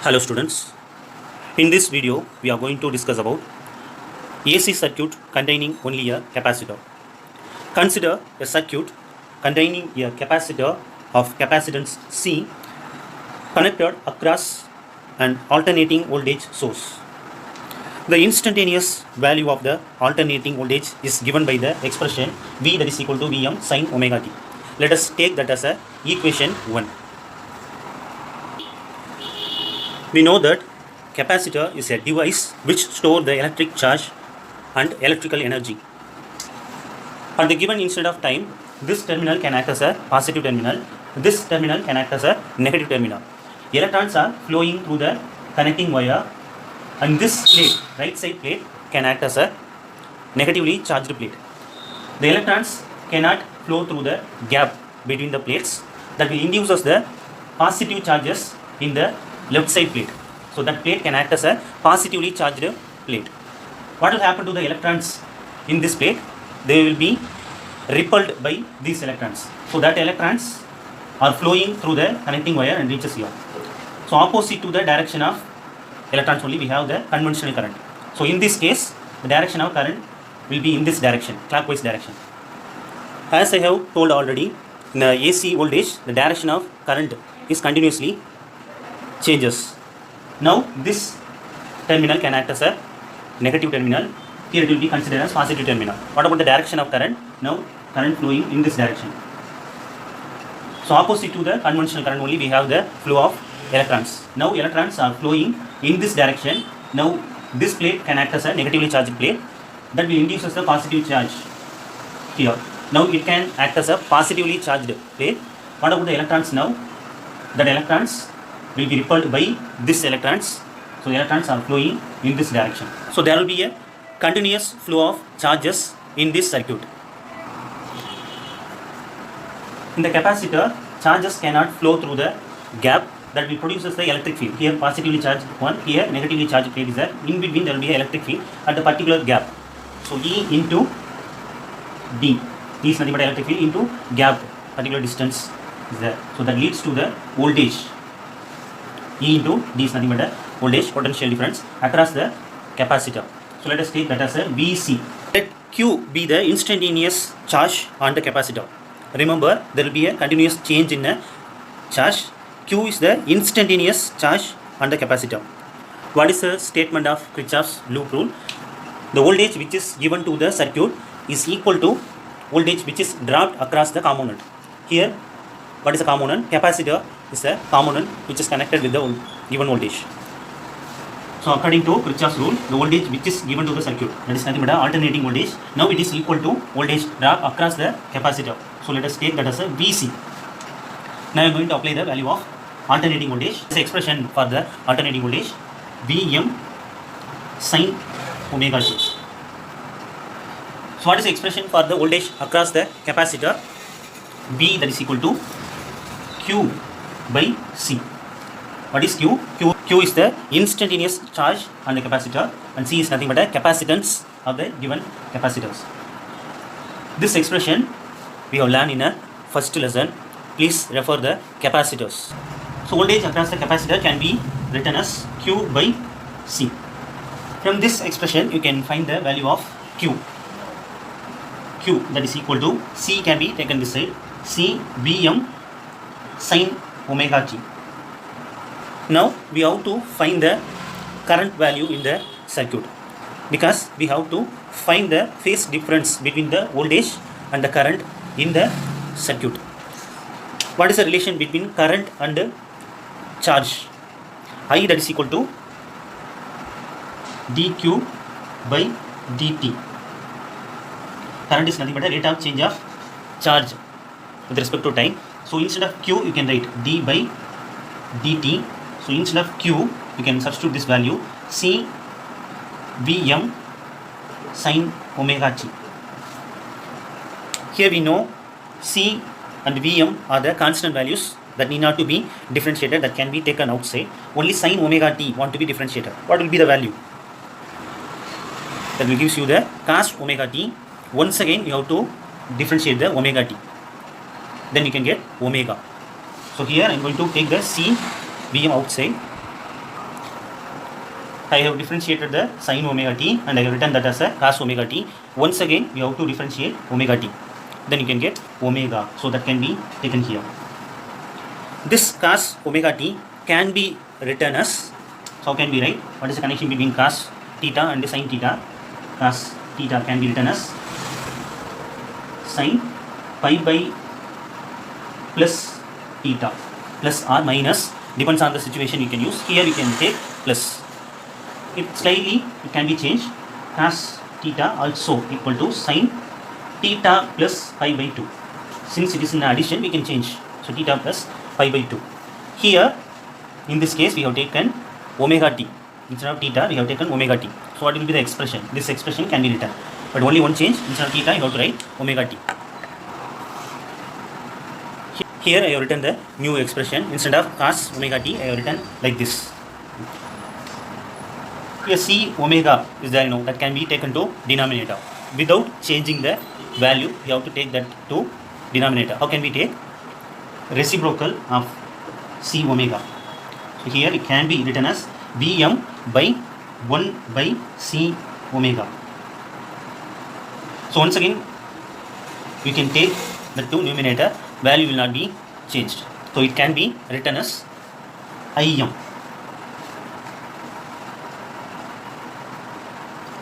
Hello students, in this video we are going to discuss about AC circuit containing only a capacitor. Consider a circuit containing a capacitor of capacitance C connected across an alternating voltage source. The instantaneous value of the alternating voltage is given by the expression V that is equal to Vm sin omega t. Let us take that as a equation 1. We know that capacitor is a device which stores the electric charge and electrical energy. At the given instant of time, this terminal can act as a positive terminal, this terminal can act as a negative terminal. Electrons are flowing through the connecting wire, and this plate, right side plate, can act as a negatively charged plate. The electrons cannot flow through the gap between the plates, that will induce us the positive charges in the left side plate. So that plate can act as a positively charged plate. What will happen to the electrons in this plate? They will be repelled by these electrons. So that electrons are flowing through the connecting wire and reaches here. So opposite to the direction of electrons only, we have the conventional current. So in this case, the direction of current will be in this direction, clockwise direction. As I have told already, in the AC voltage, the direction of current is continuously changes. Now this terminal can act as a negative terminal. Here it will be considered as positive terminal. What about the direction of current? Now current flowing in this direction. So opposite to the conventional current only, we have the flow of electrons. Now electrons are flowing in this direction. Now this plate can act as a negatively charged plate, that will induce us the positive charge here. Now it can act as a positively charged plate. What about the electrons now? That electrons will be repelled by these electrons. So electrons are flowing in this direction. So there will be a continuous flow of charges in this circuit. In the capacitor, charges cannot flow through the gap, that will produce the electric field. Here positively charged one, here negatively charged plate is there. In between there will be an electric field at the particular gap. So E into D. E is nothing but electric field into gap, particular distance is there. So that leads to the voltage. E into D is nothing but a voltage, potential difference across the capacitor. So let us take that as a VC. Let Q be the instantaneous charge on the capacitor. Remember, there will be a continuous change in a charge. Q is the instantaneous charge on the capacitor. What is the statement of Kirchhoff's loop rule? The voltage which is given to the circuit is equal to voltage which is dropped across the component. Here, what is the component? Capacitor is a component which is connected with the given voltage. So according to Kirchhoff's rule, the voltage which is given to the circuit, that is nothing but an alternating voltage. Now it is equal to voltage drop across the capacitor. So let us take that as a VC. Now I am going to apply the value of alternating voltage. This is expression for the alternating voltage, Vm sin omega t. So what is the expression for the voltage across the capacitor? V, that is equal to Q by C. What is Q? Q is the instantaneous charge on the capacitor, and C is nothing but a capacitance of the given capacitors. This expression we have learned in a first lesson. Please refer the capacitors. So voltage across the capacitor can be written as Q by C. From this expression you can find the value of Q. Q, that is equal to C, can be taken this side, C Vm sin omega t. Now we have to find the current value in the circuit, because we have to find the phase difference between the voltage and the current in the circuit. What is the relation between current and charge? I, that is equal to dq by dt. Current is nothing but a rate of change of charge with respect to time. So instead of q you can write d by dt. So instead of q you can substitute this value, C Vm sin omega t. Here we know C and Vm are the constant values that need not to be differentiated, that can be taken outside. Only sin omega t want to be differentiated. What will be the value? That will gives you the cos omega t. Once again you have to differentiate the omega t. Then you can get omega. So here I am going to take the C Vm outside. I have differentiated the sin omega t and I have written that as a cos omega t. Once again, you have to differentiate omega t. Then you can get omega. So that can be taken here. This cos omega t can be written as, so how can we write? What is the connection between cos theta and sin theta? Cos theta can be written as sin pi by plus theta, plus or minus, depends on the situation you can use. Here you can take plus. It can be changed. Cos theta also equal to sin theta plus pi by 2. Since it is in addition, we can change. So theta plus pi by 2. Here, in this case, we have taken omega t. Instead of theta, we have taken omega t. So what will be the expression? This expression can be written. But only one change. Instead of theta, you have to write omega t. Here I have written the new expression. Instead of cos omega t, I have written like this. Here c omega is there, that can be taken to denominator. Without changing the value, you have to take that to denominator. How can we take? Reciprocal of c omega. So here it can be written as Vm by 1 by c omega. So once again, we can take the two numerator, value will not be changed. So it can be written as Im.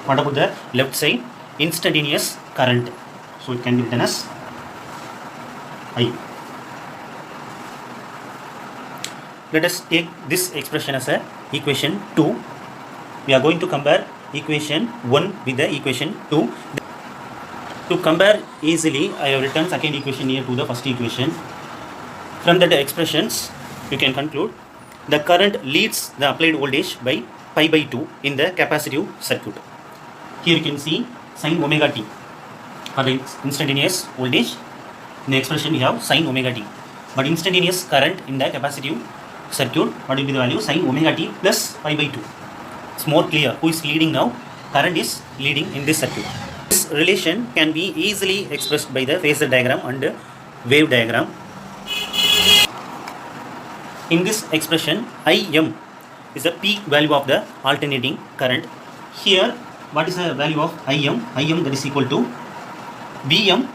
What about the left side? Instantaneous current. So it can be written as I. Let us take this expression as a equation 2. We are going to compare equation 1 with the equation 2. To compare easily, I have written second equation near to the first equation. From the expressions, you can conclude the current leads the applied voltage by pi by 2 in the capacitive circuit. Here you can see sin omega t for the instantaneous voltage. In the expression we have sin omega t. But instantaneous current in the capacitive circuit, what will be the value? Sin omega t plus pi by 2. It's more clear. Who is leading now? Current is leading in this circuit. This relation can be easily expressed by the phasor diagram and wave diagram. In this expression, Im is the peak value of the alternating current. Here, what is the value of Im? Im that is equal to Vm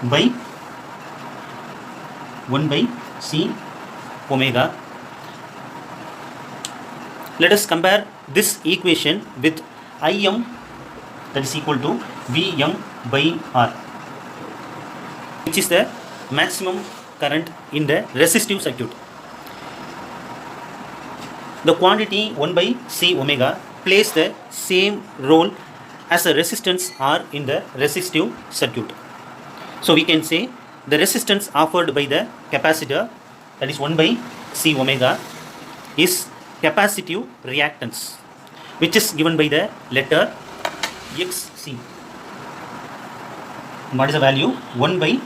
by 1 by c omega. Let us compare this equation with Im that is equal to Vm by R, which is the maximum current in the resistive circuit. The quantity 1 by c omega plays the same role as a resistance R in the resistive circuit. So we can say the resistance offered by the capacitor, that is 1 by c omega, is capacitive reactance, which is given by the letter Xc. What is the value? 1 by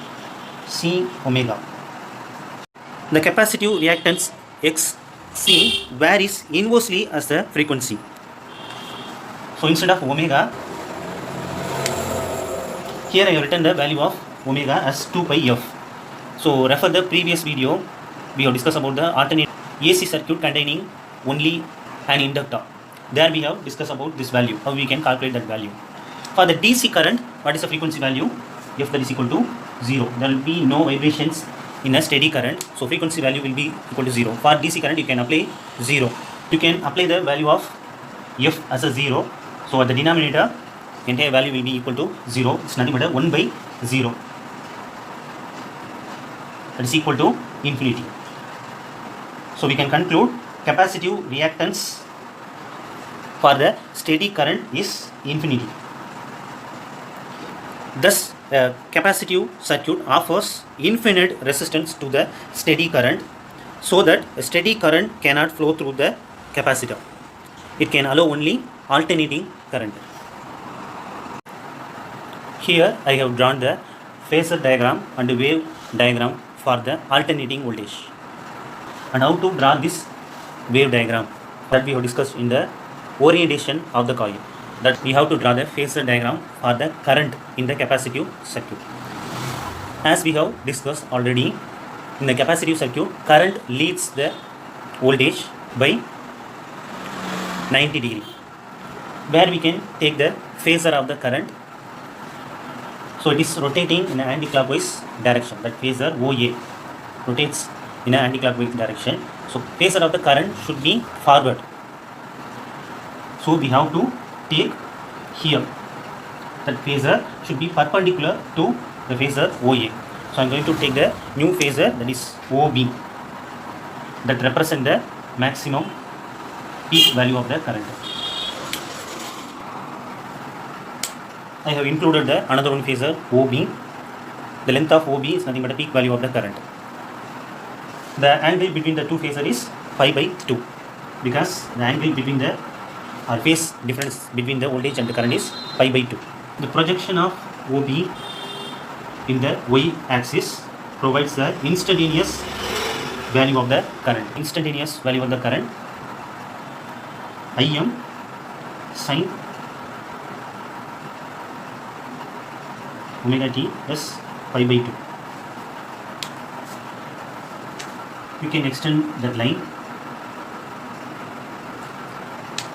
c omega. The capacitive reactance Xc varies inversely as the frequency. So instead of omega, here I have written the value of omega as 2 pi f. So refer the previous video. We have discussed about the alternate AC circuit containing only an inductor. There we have discussed about this value, how we can calculate that value. For the DC current, what is the frequency value? F that is equal to 0. There will be no vibrations in a steady current, so frequency value will be equal to 0. For DC current, you can apply 0. You can apply the value of F as a 0. So at the denominator, entire value will be equal to 0. It's nothing but a 1 by 0. That is equal to infinity. So we can conclude capacitive reactance for the steady current is infinity. Thus, a capacitive circuit offers infinite resistance to the steady current, so that a steady current cannot flow through the capacitor. It can allow only alternating current. Here I have drawn the phasor diagram and wave diagram for the alternating voltage. And how to draw this wave diagram, that we have discussed in the orientation of the coil. That we have to draw the phasor diagram for the current in the capacitive circuit. As we have discussed already, in the capacitive circuit, current leads the voltage by 90 degree, where we can take the phasor of the current. So it is rotating in an anti-clockwise direction. That phasor OA rotates in an anti-clockwise direction. So phasor of the current should be forward. So we have to take here. That phasor should be perpendicular to the phasor OA. So I am going to take the new phasor, that is OB, that represent the maximum peak value of the current. I have included the another one phasor OB. The length of OB is nothing but the peak value of the current. The angle between the two phasors is pi by 2, because the angle between the phase difference between the voltage and the current is pi by 2. The projection of OB in the y axis provides the instantaneous value of the current. Instantaneous value of the current, Im sin omega t plus pi by 2. You can extend that line.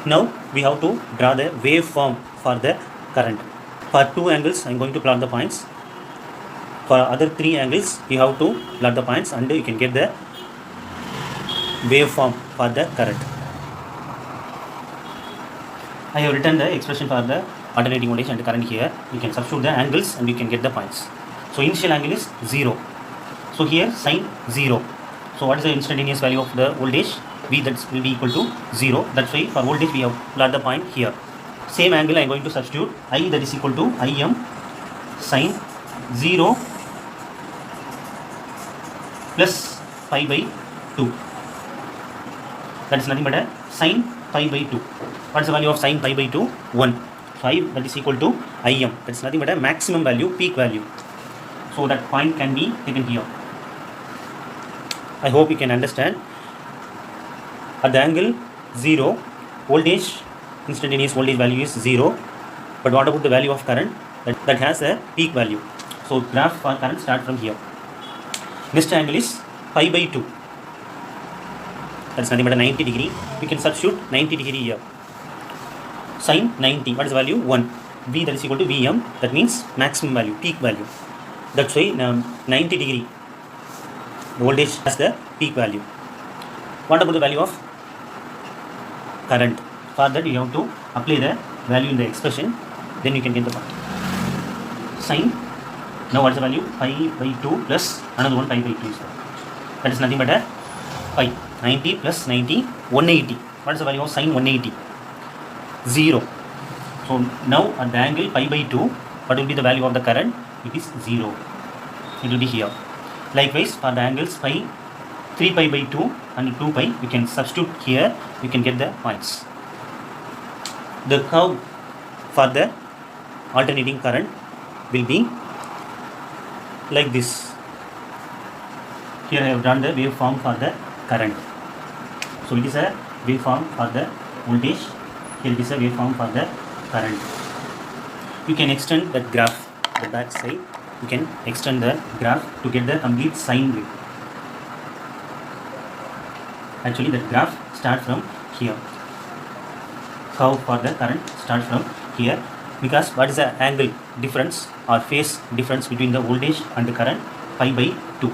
Now we have to draw the waveform for the current. For 2 angles I am going to plot the points. For other 3 angles you have to plot the points, and you can get the waveform for the current. I have written the expression for the alternating voltage and current here. You can substitute the angles and you can get the points. So initial angle is 0. So here sin 0. So what is the instantaneous value of the voltage? V, that will be equal to 0. That's why for voltage we have plot the point here. Same angle I am going to substitute. I, that is equal to Im sin 0 plus pi by 2. That is nothing but a sin pi by 2. What is the value of sin pi by 2? 1. 5, that is equal to Im. That is nothing but a maximum value, peak value. So that point can be taken here. I hope you can understand. At the angle 0, voltage, instantaneous voltage value is 0. But what about the value of current? That has a peak value. So graph for current start from here. Next angle is pi by 2. That's nothing but a 90 degree. We can substitute 90 degree here. Sin 90, what is the value? 1. V, that is equal to Vm. That means maximum value, peak value. That's why 90 degree the voltage has the peak value. What about the value of current? For that you have to apply the value in the expression, then you can get the point. Sin, now what is the value? Pi by 2 plus another one pi by 2 is there. That is nothing but a pi. 90 plus 90, 180. What is the value of sin 180? 0. So now at the angle pi by 2, what will be the value of the current? It is 0. It will be here. Likewise for the angles pi, 3 pi by 2 and 2 pi, you can substitute here, you can get the points. The curve for the alternating current will be like this. Here I have drawn the waveform for the current. So it is a waveform for the voltage. Here it is a waveform for the current. You can extend that graph, the back side. You can extend the graph to get the complete sine wave. Actually that graph starts from here. Curve for the current starts from here, because what is the angle difference or phase difference between the voltage and the current? Pi by 2.